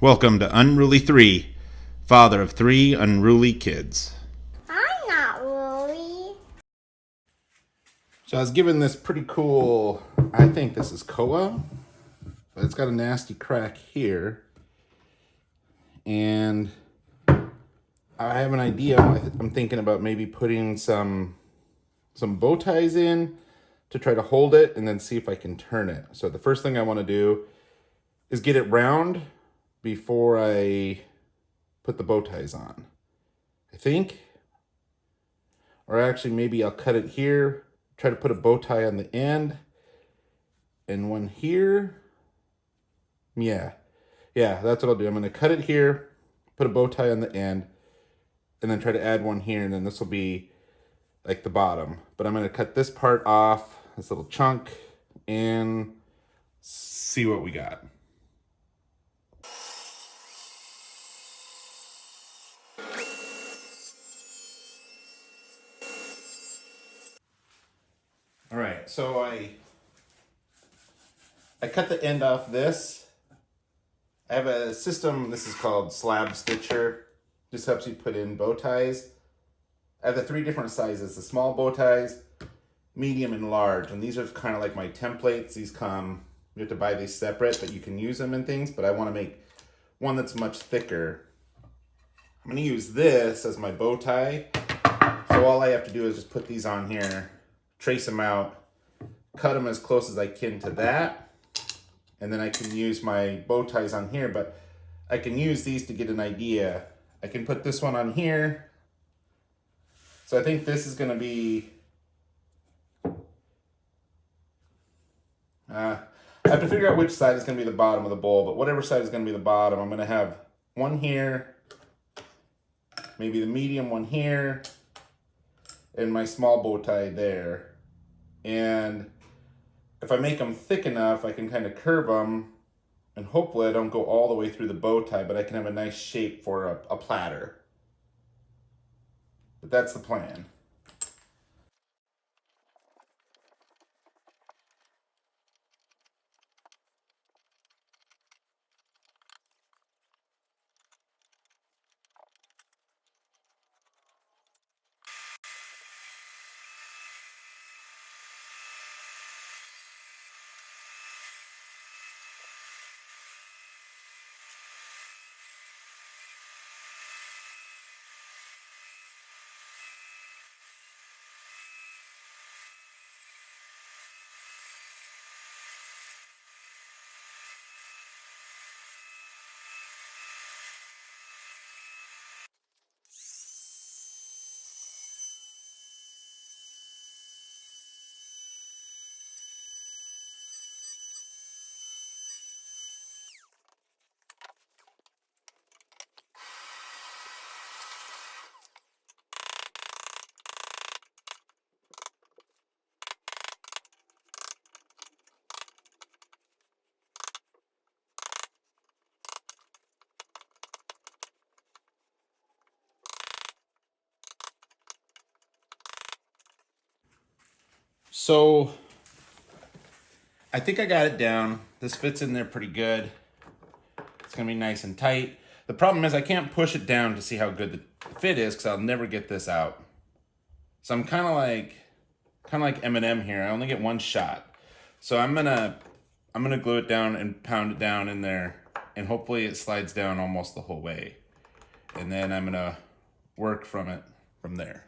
Welcome to Unruly 3, father of 3 unruly kids. I'm not really. So I was given this pretty cool, I think this is KOA, but it's got a nasty crack here. And I have an idea. I'm thinking about maybe putting some bow ties in to try to hold it and then see if I can turn it. So the first thing I want to do is get it round before I put the bow ties on, I think. Or actually, maybe I'll cut it here, try to put a bow tie on the end, and one here. Yeah, that's what I'll do. I'm going to cut it here, put a bow tie on the end, and then try to add one here, and then this will be like the bottom. But I'm going to cut this part off, this little chunk, and see what we got. All right, so I cut the end off this. I have a system, this is called Slab Stitcher. Just helps you put in bow ties. I have the 3 different sizes, the small bow ties, medium, and large. And these are kind of like my templates. These come, you have to buy these separate, but you can use them in things. But I want to make one that's much thicker. I'm going to use this as my bow tie. So all I have to do is just put these on here, trace them out, cut them as close as I can to that. And then I can use my bow ties on here, but I can use these to get an idea. I can put this one on here. So I think this is going to be, I have to figure out which side is going to be the bottom of the bowl, but whatever side is going to be the bottom, I'm going to have one here, maybe the medium one here, and my small bow tie there. And if I make them thick enough, I can kind of curve them, and hopefully I don't go all the way through the bow tie, but I can have a nice shape for a platter. But that's the plan. So I think I got it down. This fits in there pretty good. It's going to be nice and tight. The problem is I can't push it down to see how good the fit is because I'll never get this out. So I'm kind of like Eminem here. I only get one shot. So I'm gonna glue it down and pound it down in there, and hopefully it slides down almost the whole way. And then I'm gonna work from there.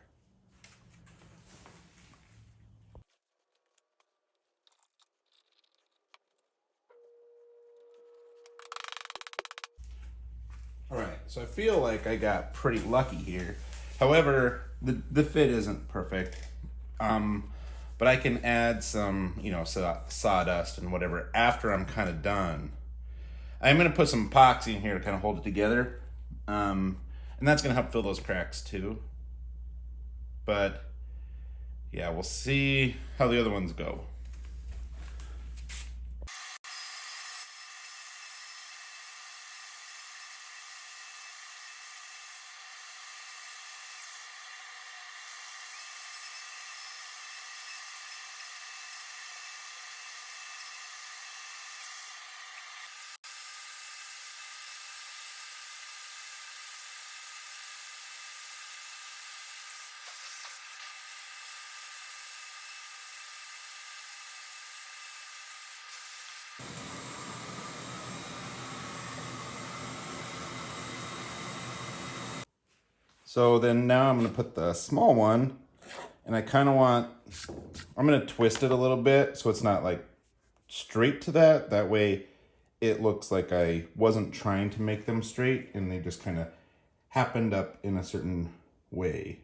All right, so I feel like I got pretty lucky here. However, the fit isn't perfect. But I can add some, sawdust and whatever after I'm kind of done. I'm going to put some epoxy in here to kind of hold it together. And that's going to help fill those cracks too. But yeah, we'll see how the other ones go. So then now I'm gonna put the small one, and I kind of want, I'm gonna twist it a little bit so it's not like straight to that. That way it looks like I wasn't trying to make them straight and they just kind of happened up in a certain way.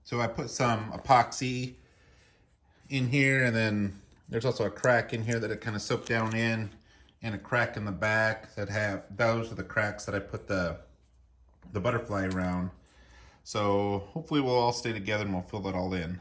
So I put some epoxy in here, and then there's also a crack in here that it kind of soaked down in, and a crack in the back that have, those are the cracks that I put the butterfly around. So hopefully we'll all stay together and we'll fill that all in.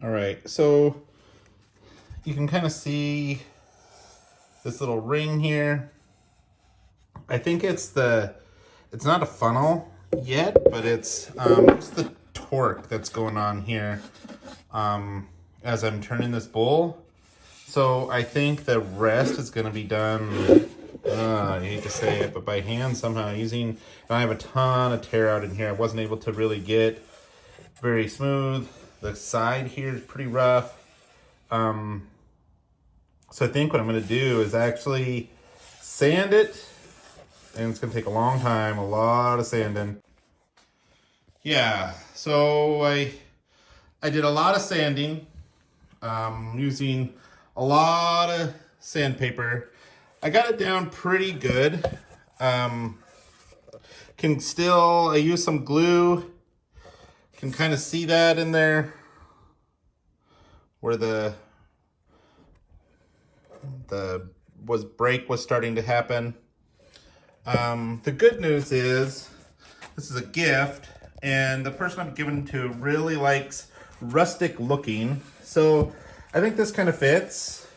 All right, so you can kind of see this little ring here. I think it's not a funnel yet, but it's the torque that's going on here as I'm turning this bowl. So I think the rest is going to be done, I hate to say it, but by hand somehow using, and I have a ton of tear out in here. I wasn't able to really get very smooth. The side here is pretty rough. So I think what I'm going to do is actually sand it, and it's going to take a long time, a lot of sanding. Yeah, so I did a lot of sanding using a lot of sandpaper. I got it down pretty good. I used some glue can kind of see that in there where the break was starting to happen. The good news is this is a gift, and the person I'm giving to really likes rustic looking. So I think this kind of fits.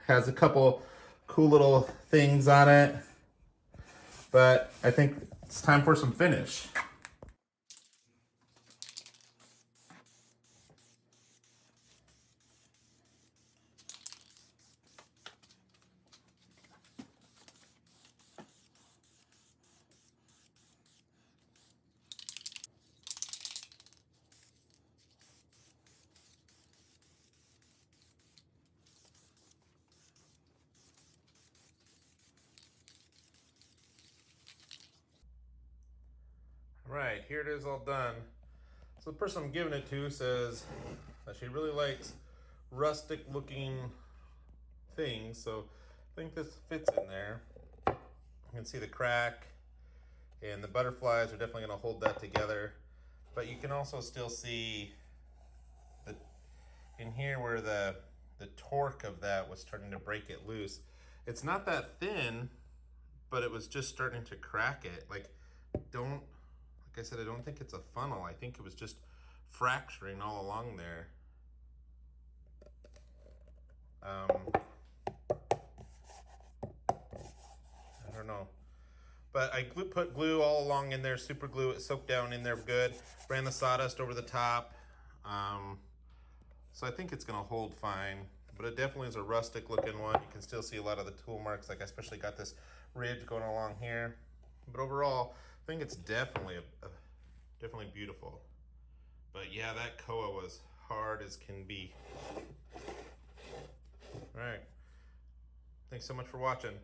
Has a couple cool little things on it, but I think it's time for some finish. Right, here it is all done. So the person I'm giving it to says that she really likes rustic looking things, so I think this fits in there. You can see the crack, and the butterflies are definitely going to hold that together. But you can also still see the, in here where the torque of that was starting to break it loose. It's not that thin, but it was just starting to crack it. Like I said, I don't think it's a funnel. I think it was just fracturing all along there. I don't know. But I put glue all along in there, super glue. It soaked down in there good. Ran the sawdust over the top. So I think it's gonna hold fine. But it definitely is a rustic looking one. You can still see a lot of the tool marks. Like I especially got this ridge going along here. But overall, I think it's definitely definitely beautiful. But yeah, that KOA was hard as can be. All right. Thanks so much for watching.